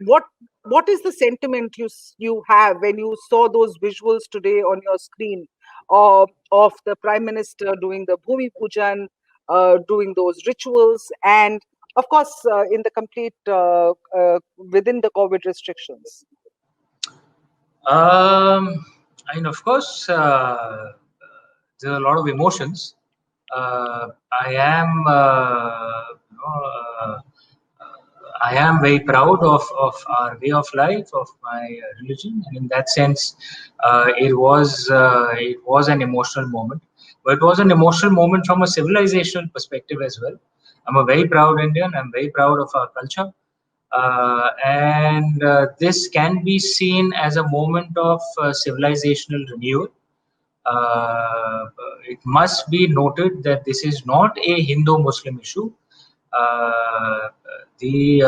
what what is the sentiment you have when you saw those visuals today on your screen of the Prime Minister doing the Bhumi Pujan, doing those rituals, and of course in the complete within the COVID restrictions? I mean, of course, there are a lot of emotions. I am, you know, I am very proud of our way of life, of my religion, and in that sense, it was an emotional moment. But it was an emotional moment from a civilizational perspective as well. I'm a very proud Indian. I'm very proud of our culture, and this can be seen as a moment of civilizational renewal. It must be noted that this is not a Hindu-Muslim issue. Uh, the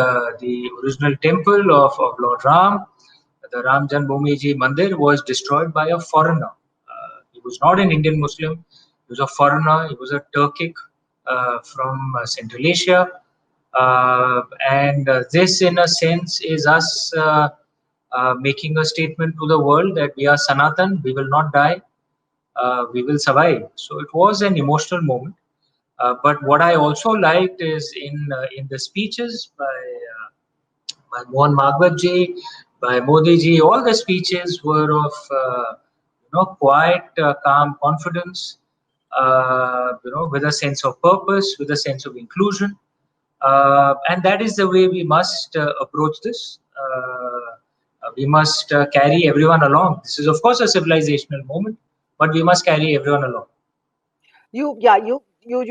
original temple of Lord Ram, the Ram Janmabhoomi Ji Mandir, was destroyed by a foreigner. He was not an Indian Muslim. He was a foreigner. He was a Turkic from Central Asia, and this, in a sense, is us making a statement to the world that we are Sanatan. We will not die. We will survive. So it was an emotional moment. But what I also liked is in the speeches by Mohan Bhagwat ji, by Modi ji, all the speeches were of quiet, calm confidence, with a sense of purpose, with a sense of inclusion, and that is the way we must approach this. We must carry everyone along. This is, of course, a civilizational moment, but we must carry everyone along. You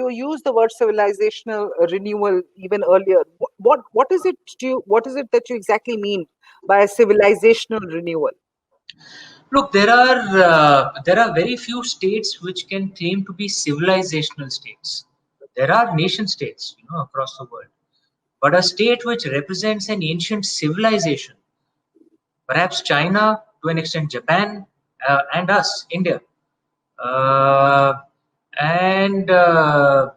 use the word civilizational renewal even earlier. What is it that you exactly mean by a civilizational renewal? Look, there are very few states which can claim to be civilizational states. There are nation states, across the world, but a state which represents an ancient civilization, perhaps China, to an extent Japan, and us, India. Uh, and a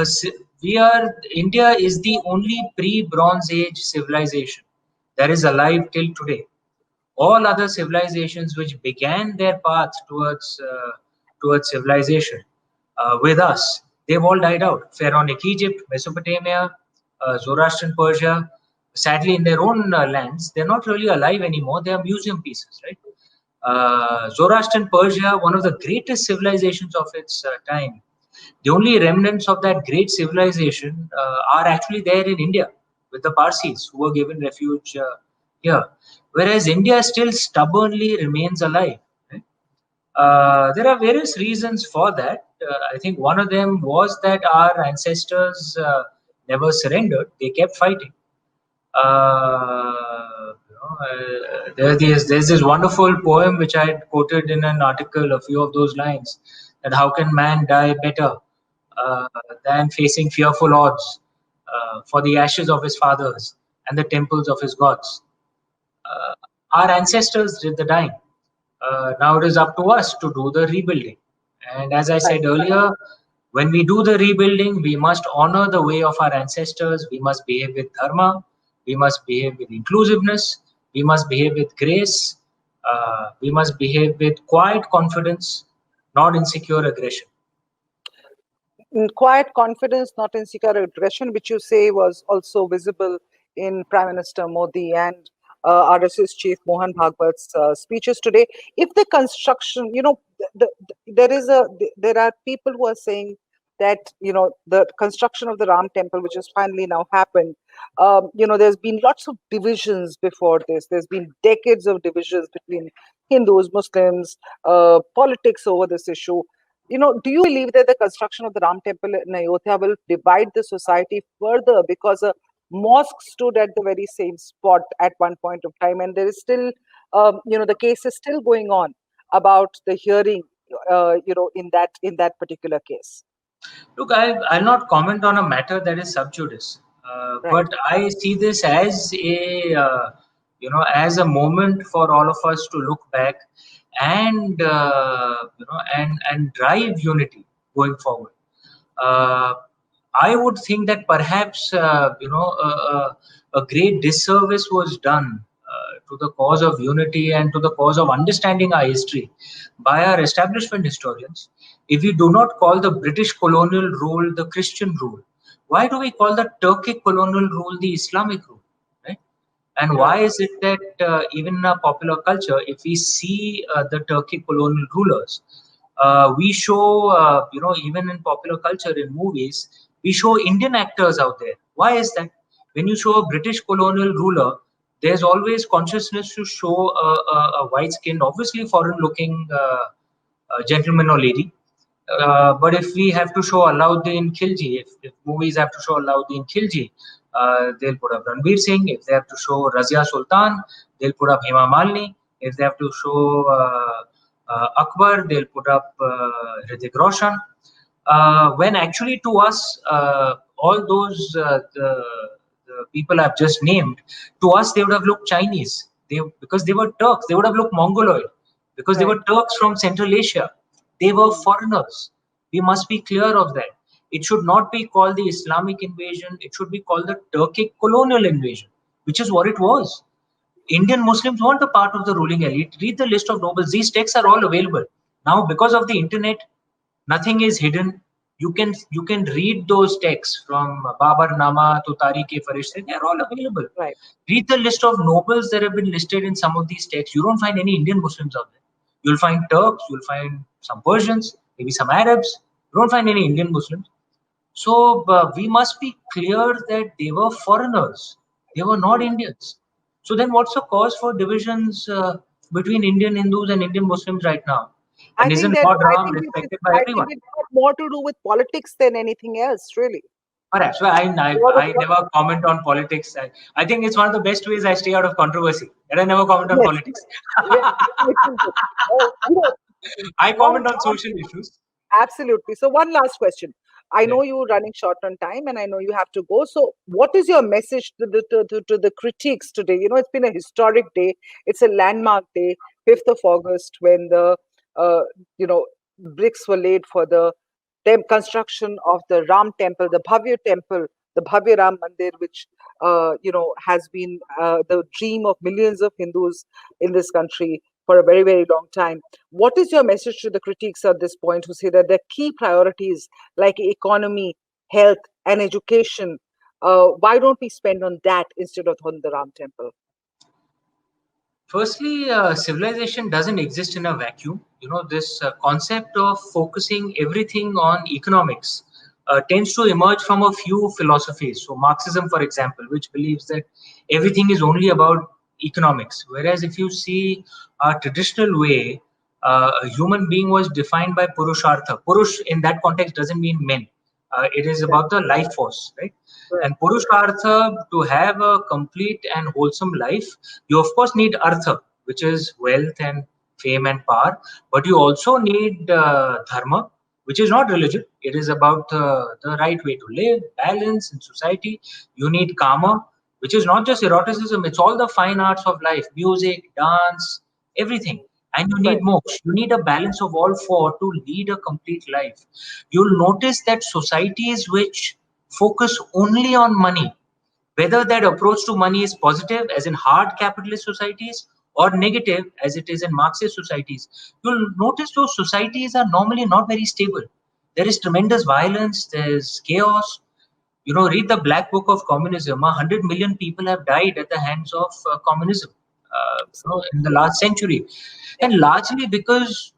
ci- we are India is the only pre-Bronze Age civilization that is alive till today. All other civilizations which began their path towards civilization with us, they've all died out. Pharaonic Egypt, Mesopotamia, Zoroastrian Persia. Sadly, in their own lands, they're not really alive anymore. They are museum pieces, right? Zoroastrian Persia, one of the greatest civilizations of its time. The only remnants of that great civilization are actually there in India with the Parsis who were given refuge here, whereas India still stubbornly remains alive. Right? There are various reasons for that. I think one of them was that our ancestors never surrendered; they kept fighting. There's this wonderful poem which I had quoted in an article, a few of those lines, that how can man die better uh, than facing fearful odds for the ashes of his fathers and the temples of his gods. Uh, our ancestors did the dying. Now it is up to us to do the rebuilding. And as I Right. said earlier, when we do the rebuilding, we must honor the way of our ancestors. We must behave with dharma. We must behave with inclusiveness. We must behave with grace. We must behave with quiet confidence, not insecure aggression. Quiet confidence, not insecure aggression, which you say was also visible in Prime Minister Modi and RSS chief Mohan Bhagwat's speeches today. If the construction, there are people who are saying that the construction of the Ram temple, which has finally now happened, there's been lots of divisions before this. There's been decades of divisions between Hindus, Muslims, politics over this issue. Do you believe that the construction of the Ram temple in Ayodhya will divide the society further because a mosque stood at the very same spot at one point of time, and there is still, the case is still going on about the hearing, in that particular case. Look, I'll not comment on a matter that is sub judice, Right. but I see this as as a moment for all of us to look back and and drive unity going forward. Uh, I would think that perhaps a great disservice was done to the cause of unity and to the cause of understanding our history by our establishment historians if we do not call the British colonial rule the Christian rule. Why do we call the Turkic colonial rule the Islamic rule? Right? And why is it that even in our popular culture, if we see the Turkic colonial rulers, we show, even in popular culture, in movies, we show Indian actors out there. Why is that? When you show a British colonial ruler, there's always consciousness to show a white-skinned, obviously foreign-looking gentleman or lady. But if we have to show Alauddin Khilji, if movies have to show Alauddin Khilji, they'll put up Ranveer Singh. If they have to show Razia Sultan, they'll put up Hema Malini. If they have to show Akbar, they'll put up Hrithik Roshan. When actually to us, all those the people I've just named, to us they would have looked Chinese. Because they were Turks, they would have looked Mongoloid because they were Turks from Central Asia. They were foreigners. We must be clear of that. It should not be called the Islamic invasion. It should be called the Turkic colonial invasion, which is what it was. Indian Muslims weren't a part of the ruling elite. Read the list of nobles. These texts are all available. Now, because of the internet, nothing is hidden. You can read those texts from Babar Nama to Tariq-e-Farishte. They are all available. Right. Read the list of nobles that have been listed in some of these texts. You don't find any Indian Muslims out there. You'll find Turks, you'll find some Persians, maybe some Arabs. You don't find any Indian Muslims. So we must be clear that they were foreigners. They were not Indians. So then what's the cause for divisions between Indian Hindus and Indian Muslims right now? And isn't Lord Ram respected by everyone? It's got more to do with politics than anything else, really. Alright, so I never comment on politics. I think it's one of the best ways I stay out of controversy. And I never comment on politics. I comment on social issues. Absolutely. So one last question. I know you're running short on time and I know you have to go. So what is your message to the critiques today? It's been a historic day. It's a landmark day, 5th of August, when the bricks were laid for the construction of the Ram temple, the Bhavya Ram Mandir, which has been the dream of millions of Hindus in this country for a very, very long time. What is your message to the critics at this point who say that the key priorities like economy, health, and education, why don't we spend on that instead of on the Ram temple? Firstly, civilization doesn't exist in a vacuum. This concept of focusing everything on economics tends to emerge from a few philosophies. So Marxism, for example, which believes that everything is only about economics. Whereas if you see a traditional way, a human being was defined by Purushartha. Purush in that context doesn't mean men. It is about the life force, right? And Purushartha, to have a complete and wholesome life, you of course need Artha, which is wealth and fame and power. But you also need Dharma, which is not religion. It is about the right way to live, balance in society. You need Kama, which is not just eroticism. It's all the fine arts of life, music, dance, everything. And you need moksha. You need a balance of all four to lead a complete life. You'll notice that societies which focus only on money, whether that approach to money is positive, as in hard capitalist societies, or negative, as it is in Marxist societies, you'll notice those societies are normally not very stable. There is tremendous violence, there's chaos. Read the Black Book of Communism. 100 million people have died at the hands of communism in the last century. And largely because,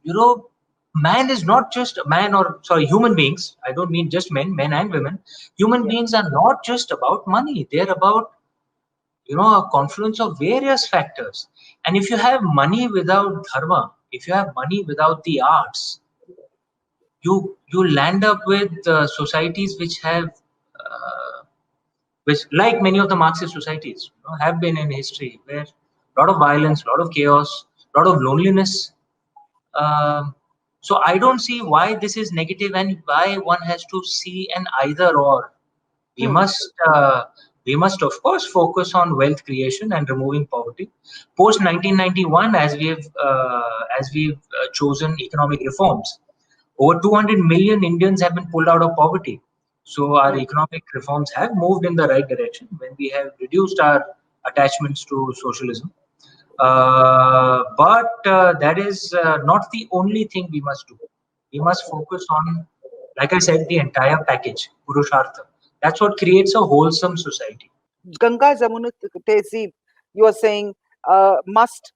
man is not just human beings. I don't mean just men and women. Human beings are not just about money. They're about, a confluence of various factors. And if you have money without dharma, if you have money without the arts, you land up with societies which have, which like many of the Marxist societies, have been in history, where a lot of violence, a lot of chaos, a lot of loneliness. So I don't see why this is negative and why one has to see an either or. We must of course focus on wealth creation and removing poverty. Post 1991, as we've chosen economic reforms, over 200 million Indians have been pulled out of poverty. So our economic reforms have moved in the right direction when we have reduced our attachments to socialism. But that is not the only thing we must do. We must focus on, like I said, the entire package, Purushartha. That's what creates a wholesome society. Ganga, Jamuna, Tehzeeb, you are saying must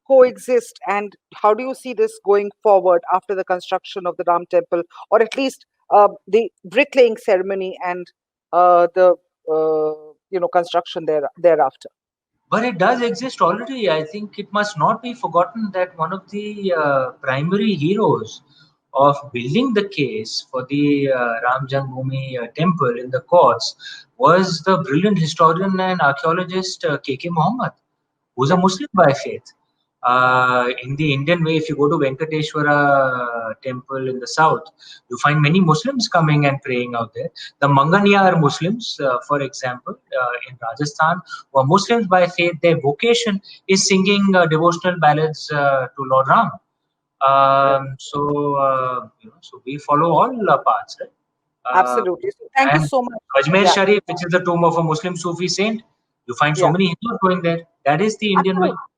coexist. And how do you see this going forward after the construction of the Ram temple, or at least the bricklaying ceremony and the construction thereafter? But it does exist already. I think it must not be forgotten that one of the primary heroes of building the case for the Ram Janmabhoomi temple in the courts was the brilliant historian and archaeologist K.K. Muhammad, who's a Yeah, Muslim by faith. In the Indian way, if you go to Venkateshwara temple in the south, you find many Muslims coming and praying out there. The Manganiyar Muslims, for example, in Rajasthan, who are Muslims by faith, their vocation is singing devotional ballads to Lord Ram. yeah, So we follow all paths, right? Uh, absolutely. So thank you and so much. Ajmer Yeah, Sharif, which is the tomb of a Muslim Sufi saint, you find so yeah, many Hindus going there. That is the Indian way. absolutely.